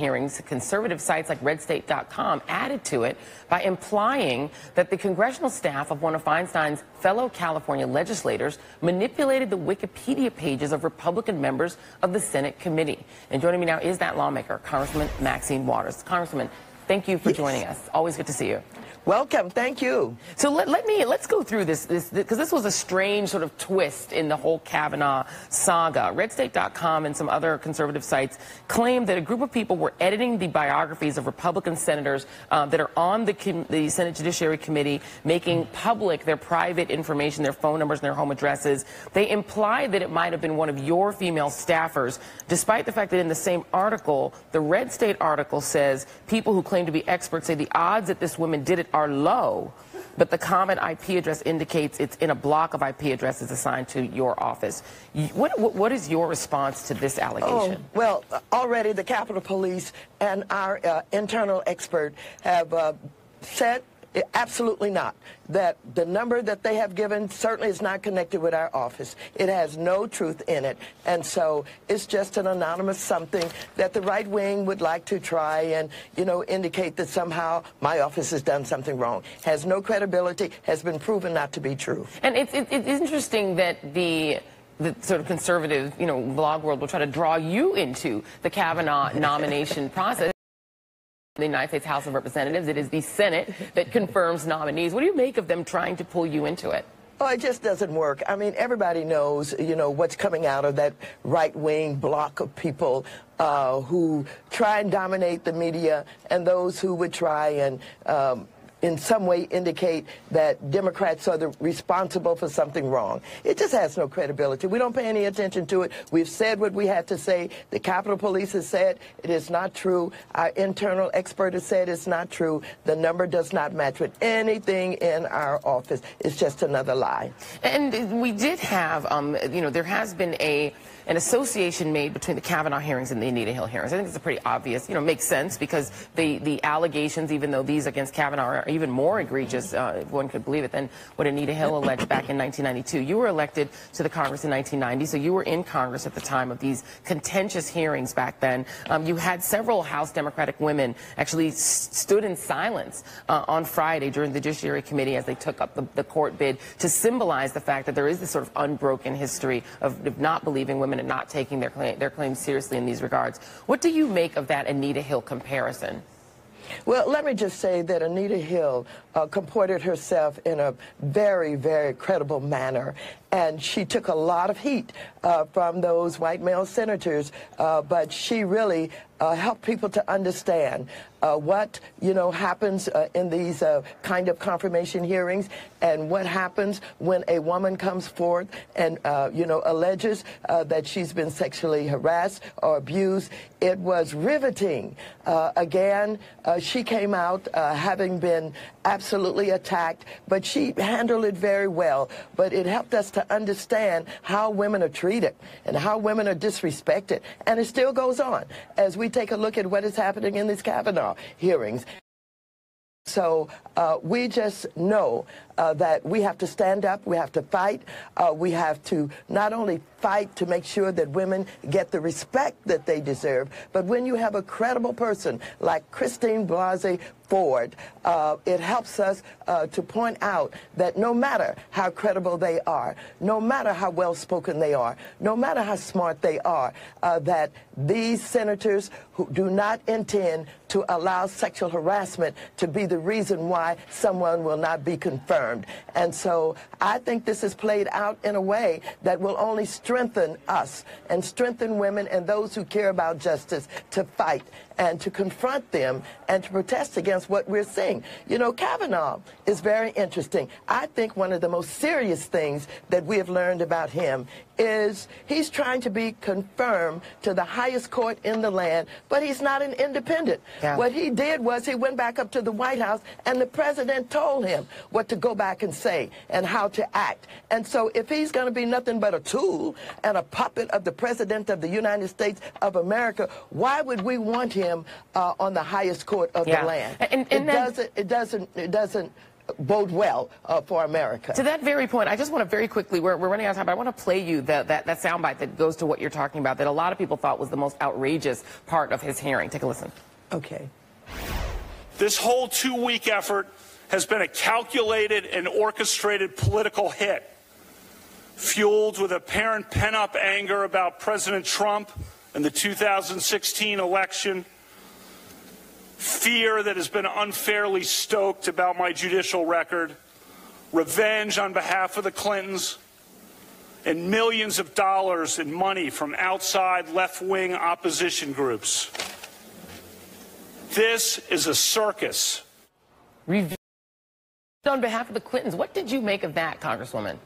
hearings, conservative sites like RedState.com added to it by implying that the congressional staff of one of Feinstein's fellow California legislators manipulated the Wikipedia pages of Republican members of the Senate committee. And joining me now is that lawmaker, Congresswoman Maxine Waters. Congresswoman, thank you for joining us. Always good to see you. Welcome. Thank you. So let's go through this because this was a strange sort of twist in the whole Kavanaugh saga. RedState.com and some other conservative sites claimed that a group of people were editing the biographies of Republican senators that are on the Senate Judiciary Committee, making public their private information, their phone numbers and their home addresses. They implied that it might have been one of your female staffers, despite the fact that in the same article, the Red State article says people who claim to be experts say the odds that this woman did it are low, but the common IP address indicates it's in a block of IP addresses assigned to your office. What is your response to this allegation? Oh, well, already the Capitol Police and our internal expert have said absolutely not. That the number that they have given certainly is not connected with our office. It has no truth in it. And so it's just an anonymous something that the right wing would like to try and, indicate that somehow my office has done something wrong. Has no credibility, has been proven not to be true. And it's interesting that the sort of conservative, blog world will try to draw you into the Kavanaugh nomination process. The United States House of Representatives, it is the Senate that confirms nominees. What do you make of them trying to pull you into it? Oh, it just doesn't work. I mean, everybody knows, what's coming out of that right-wing block of people who try and dominate the media, and those who would try and in some way indicate that Democrats are responsible for something wrong. It just has no credibility. We don't pay any attention to it. We've said what we had to say. The Capitol Police has said it is not true. Our internal expert has said it's not true. The number does not match with anything in our office. It's just another lie. And we did have, there has been an association made between the Kavanaugh hearings and the Anita Hill hearings. I think it's a pretty obvious, makes sense because the allegations, even though these against Kavanaugh are even more egregious, if one could believe it, than what Anita Hill alleged back in 1992. You were elected to the Congress in 1990, so you were in Congress at the time of these contentious hearings back then. You had several House Democratic women actually stood in silence on Friday during the Judiciary Committee as they took up the court bid to symbolize the fact that there is this sort of unbroken history of not believing women and not taking their claims seriously in these regards. What do you make of that Anita Hill comparison? Well, let me just say that Anita Hill comported herself in a very, very credible manner, and she took a lot of heat from those white male senators, but she really helped people to understand what, happens in these kind of confirmation hearings and what happens when a woman comes forth and, alleges that she's been sexually harassed or abused. It was riveting. Again, she came out having been absolutely attacked, but she handled it very well. But it helped us to understand how women are treated and how women are disrespected. And it still goes on as we take a look at what is happening in these Kavanaugh hearings. So we just know that we have to stand up, we have to fight, we have to not only fight to make sure that women get the respect that they deserve, but when you have a credible person like Christine Blasey Ford, it helps us to point out that no matter how credible they are, no matter how well-spoken they are, no matter how smart they are, that these senators who do not intend to allow sexual harassment to be the reason why someone will not be confirmed. And so I think this is played out in a way that will only strengthen us and strengthen women and those who care about justice to fight and to confront them and to protest against what we're seeing. Kavanaugh is very interesting. I think one of the most serious things that we have learned about him is he's trying to be confirmed to the highest court in the land, but he's not an independent. Yeah. What he did was he went back up to the White House, and the president told him what to go back and say and how to act. And so if he's going to be nothing but a tool and a puppet of the president of the United States of America, why would we want him on the highest court of the land? It doesn't bode well for America. To that very point, I just want to very quickly, we're running out of time, but I want to play you that soundbite that goes to what you're talking about, that a lot of people thought was the most outrageous part of his hearing. Take a listen. Okay. This whole 2-week effort has been a calculated and orchestrated political hit, fueled with apparent pent-up anger about President Trump and the 2016 election, fear that has been unfairly stoked about my judicial record, revenge on behalf of the Clintons, and millions of dollars in money from outside left-wing opposition groups. This is a circus. On behalf of the Clintons, what did you make of that, Congresswoman?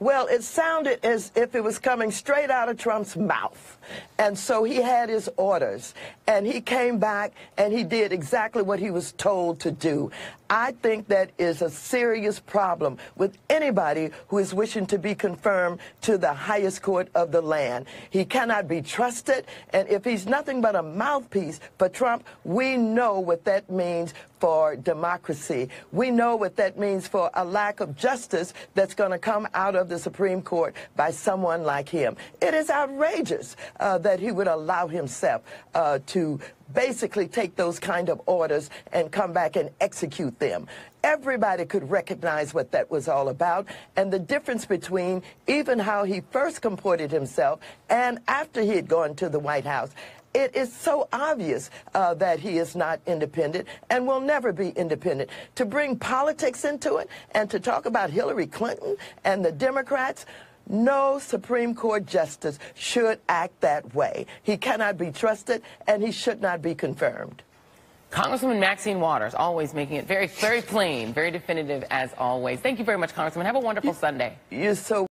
Well, it sounded as if it was coming straight out of Trump's mouth. And so he had his orders, and he came back and he did exactly what he was told to do. I think that is a serious problem with anybody who is wishing to be confirmed to the highest court of the land. He cannot be trusted, and if he's nothing but a mouthpiece for Trump, we know what that means for democracy. We know what that means for a lack of justice that's going to come out of the Supreme Court by someone like him. It is outrageous that he would allow himself to basically take those kind of orders and come back and execute them. Everybody could recognize what that was all about, and the difference between even how he first comported himself and after he had gone to the White House. It is so obvious that he is not independent and will never be independent. To bring politics into it and to talk about Hillary Clinton and the Democrats, no Supreme Court justice should act that way. He cannot be trusted, and he should not be confirmed. Congresswoman Maxine Waters, always making it very, very plain, very definitive as always. Thank you very much, Congresswoman. Have a wonderful Sunday. You're so